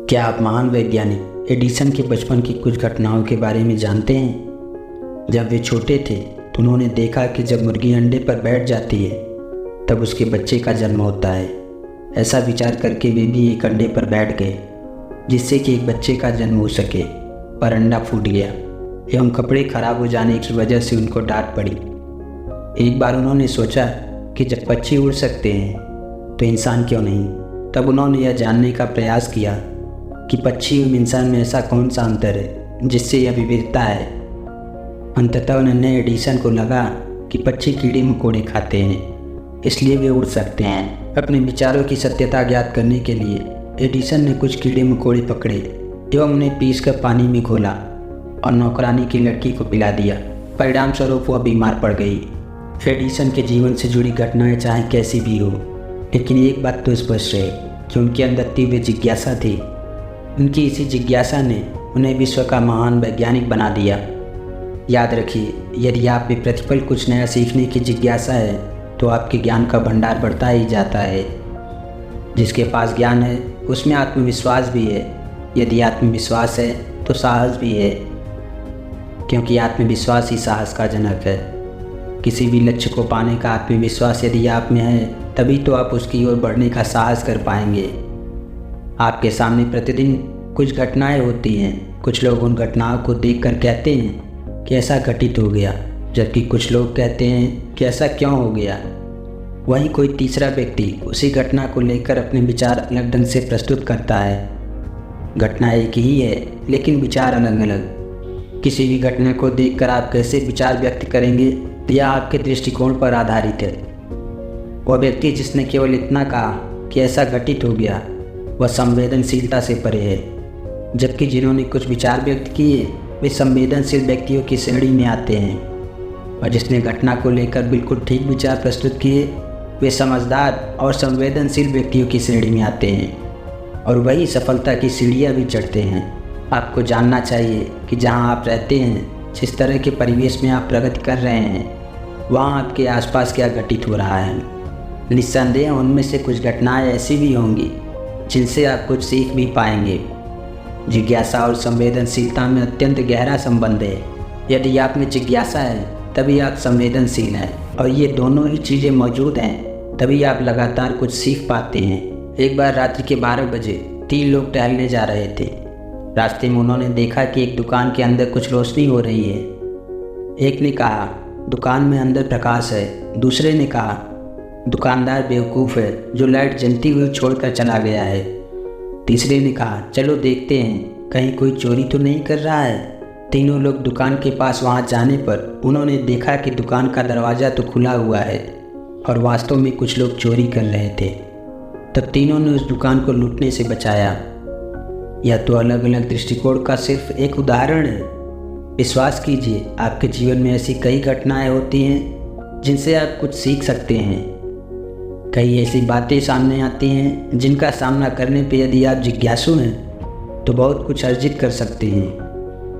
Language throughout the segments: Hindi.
क्या आप महान वैज्ञानिक एडिसन के बचपन की कुछ घटनाओं के बारे में जानते हैं? जब वे छोटे थे तो उन्होंने देखा कि जब मुर्गी अंडे पर बैठ जाती है तब उसके बच्चे का जन्म होता है। ऐसा विचार करके वे भी एक अंडे पर बैठ गए जिससे कि एक बच्चे का जन्म हो सके, पर अंडा फूट गया एवं कपड़े खराब हो जाने की वजह से उनको डांट पड़ी। एक बार उन्होंने सोचा कि जब पक्षी उड़ सकते हैं तो इंसान क्यों नहीं। तब उन्होंने यह जानने का प्रयास किया कि पक्षी एवं इंसान में ऐसा कौन सा अंतर है जिससे यह विविधता है। अंततः उन्होंने एडिसन को लगा कि पक्षी कीड़े मकोड़े खाते हैं इसलिए वे उड़ सकते हैं। अपने विचारों की सत्यता ज्ञात करने के लिए एडिसन ने कुछ कीड़े मकोड़े पकड़े एवं उन्हें पीसकर पानी में घोला और नौकरानी की लड़की को पिला दिया। परिणाम स्वरूप वह बीमार पड़ गई। एडिसन के जीवन से जुड़ी घटनाएं चाहे कैसी भी हो, लेकिन एक बात तो स्पष्ट है कि उनके अंदर तीव्र जिज्ञासा थी। उनकी इसी जिज्ञासा ने उन्हें विश्व का महान वैज्ञानिक बना दिया। याद रखिए, यदि आप में प्रतिपल कुछ नया सीखने की जिज्ञासा है तो आपके ज्ञान का भंडार बढ़ता ही जाता है। जिसके पास ज्ञान है उसमें आत्मविश्वास भी है। यदि आत्मविश्वास है तो साहस भी है, क्योंकि आत्मविश्वास ही साहस का जनक है। किसी भी लक्ष्य को पाने का आत्मविश्वास यदि आप में है तभी तो आप उसकी ओर बढ़ने का साहस कर पाएंगे। आपके सामने प्रतिदिन कुछ घटनाएं होती हैं। कुछ लोग उन घटनाओं को देखकर कहते हैं कि ऐसा घटित हो गया, जबकि कुछ लोग कहते हैं कि ऐसा क्यों हो गया। वहीं कोई तीसरा व्यक्ति उसी घटना को लेकर अपने विचार अलग ढंग से प्रस्तुत करता है। घटना एक ही है लेकिन विचार अलग अलग। किसी भी घटना को देखकर आप कैसे विचार व्यक्त करेंगे यह आपके दृष्टिकोण पर आधारित है। वह व्यक्ति जिसने केवल इतना कहा कि ऐसा घटित हो गया वह संवेदनशीलता से परे है, जबकि जिन्होंने कुछ विचार व्यक्त किए वे संवेदनशील व्यक्तियों की श्रेणी में आते हैं। और जिसने घटना को लेकर बिल्कुल ठीक विचार प्रस्तुत किए वे समझदार और संवेदनशील व्यक्तियों की श्रेणी में आते हैं और वही सफलता की सीढ़ियाँ भी चढ़ते हैं। आपको जानना चाहिए कि जहाँ आप रहते हैं, जिस तरह के परिवेश में आप प्रगति कर रहे हैं, वहाँ आपके आसपास क्या घटित हो रहा है। निस्संदेह उनमें से कुछ घटनाएं ऐसी भी होंगी जिनसे आप कुछ सीख भी पाएंगे। जिज्ञासा और संवेदनशीलता में अत्यंत गहरा संबंध है। यदि आप में जिज्ञासा है तभी आप संवेदनशील हैं, और ये दोनों ही चीज़ें मौजूद हैं तभी आप लगातार कुछ सीख पाते हैं। एक बार रात्रि के 12 बजे 3 लोग टहलने जा रहे थे। रास्ते में उन्होंने देखा कि एक दुकान के अंदर कुछ रोशनी हो रही है। एक ने कहा, दुकान में अंदर प्रकाश है। दूसरे ने कहा, दुकानदार बेवकूफ़ है जो लाइट जलती हुई छोड़कर चला गया है। तीसरे ने कहा, चलो देखते हैं कहीं कोई चोरी तो नहीं कर रहा है। तीनों लोग दुकान के पास वहां जाने पर उन्होंने देखा कि दुकान का दरवाज़ा तो खुला हुआ है और वास्तव में कुछ लोग चोरी कर रहे थे। तब तीनों ने उस दुकान को लूटने से बचाया। यह तो अलग अलग दृष्टिकोण का सिर्फ एक उदाहरण है। विश्वास कीजिए, आपके जीवन में ऐसी कई घटनाएं होती हैं जिनसे आप कुछ सीख सकते हैं। कई ऐसी बातें सामने आती हैं जिनका सामना करने पे यदि आप जिज्ञासु हैं तो बहुत कुछ अर्जित कर सकते हैं।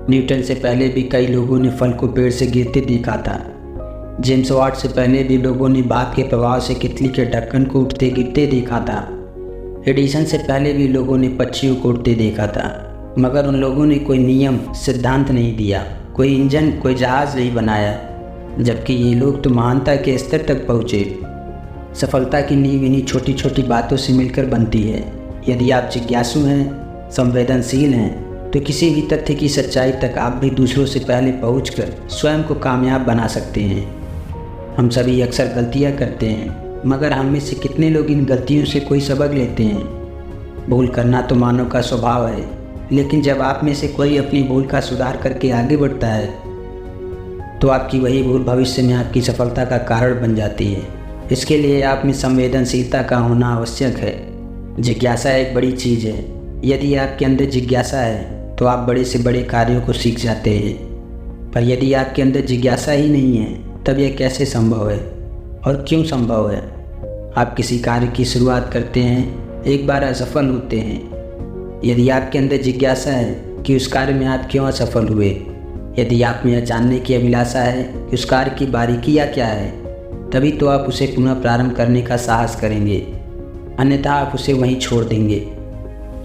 न्यूटन से पहले भी कई लोगों ने फल को पेड़ से गिरते देखा था। जेम्स वाट से पहले भी लोगों ने भाप के प्रभाव से तितली के ढक्कन को उठते गिरते देखा था। एडिसन से पहले भी लोगों ने पक्षियों को उड़ते देखा था, मगर उन लोगों ने कोई नियम सिद्धांत नहीं दिया, कोई इंजन, कोई जहाज़ नहीं बनाया, जबकि ये लोग तो महानता के स्तर तक पहुँचे। सफलता की नींव इन्हीं छोटी छोटी बातों से मिलकर बनती है। यदि आप जिज्ञासु हैं, संवेदनशील हैं, तो किसी भी तथ्य की सच्चाई तक आप भी दूसरों से पहले पहुंचकर स्वयं को कामयाब बना सकते हैं। हम सभी अक्सर गलतियां करते हैं, मगर हम में से कितने लोग इन गलतियों से कोई सबक लेते हैं। भूल करना तो मानव का स्वभाव है, लेकिन जब आप में से कोई अपनी भूल का सुधार करके आगे बढ़ता है तो आपकी वही भूल भविष्य में आपकी सफलता का कारण बन जाती है। इसके लिए आप में संवेदनशीलता का होना आवश्यक है। जिज्ञासा एक बड़ी चीज़ है। यदि आपके अंदर जिज्ञासा है तो आप बड़े से बड़े कार्यों को सीख जाते हैं, पर यदि आपके अंदर जिज्ञासा ही नहीं है तब यह कैसे संभव है और क्यों संभव है। आप किसी कार्य की शुरुआत करते हैं, एक बार असफल होते हैं। यदि आपके अंदर जिज्ञासा है कि उस कार्य में आप क्यों असफल हुए, यदि आप में यह जानने की अभिलाषा है कि उस कार्य की बारीकियाँ क्या है, तभी तो आप उसे पुनः प्रारंभ करने का साहस करेंगे, अन्यथा आप उसे वहीं छोड़ देंगे।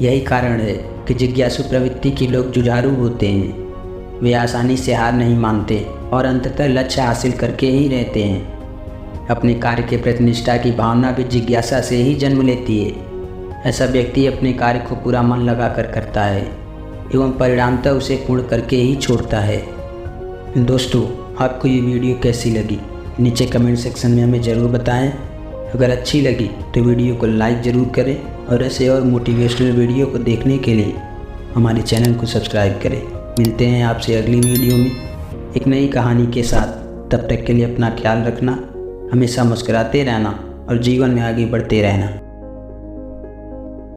यही कारण है कि जिज्ञासु प्रवृत्ति के लोग जुझारू होते हैं। वे आसानी से हार नहीं मानते और अंततः लक्ष्य हासिल करके ही रहते हैं। अपने कार्य के प्रति निष्ठा की भावना भी जिज्ञासा से ही जन्म लेती है। ऐसा व्यक्ति अपने कार्य को पूरा मन लगाकर करता है एवं परिणामतः उसे पूर्ण करके ही छोड़ता है। दोस्तों, आपको ये वीडियो कैसी लगी नीचे कमेंट सेक्शन में हमें ज़रूर बताएं। अगर अच्छी लगी तो वीडियो को लाइक ज़रूर करें और ऐसे और मोटिवेशनल वीडियो को देखने के लिए हमारे चैनल को सब्सक्राइब करें। मिलते हैं आपसे अगली वीडियो में एक नई कहानी के साथ। तब तक के लिए अपना ख्याल रखना, हमेशा मुस्कुराते रहना और जीवन में आगे बढ़ते रहना।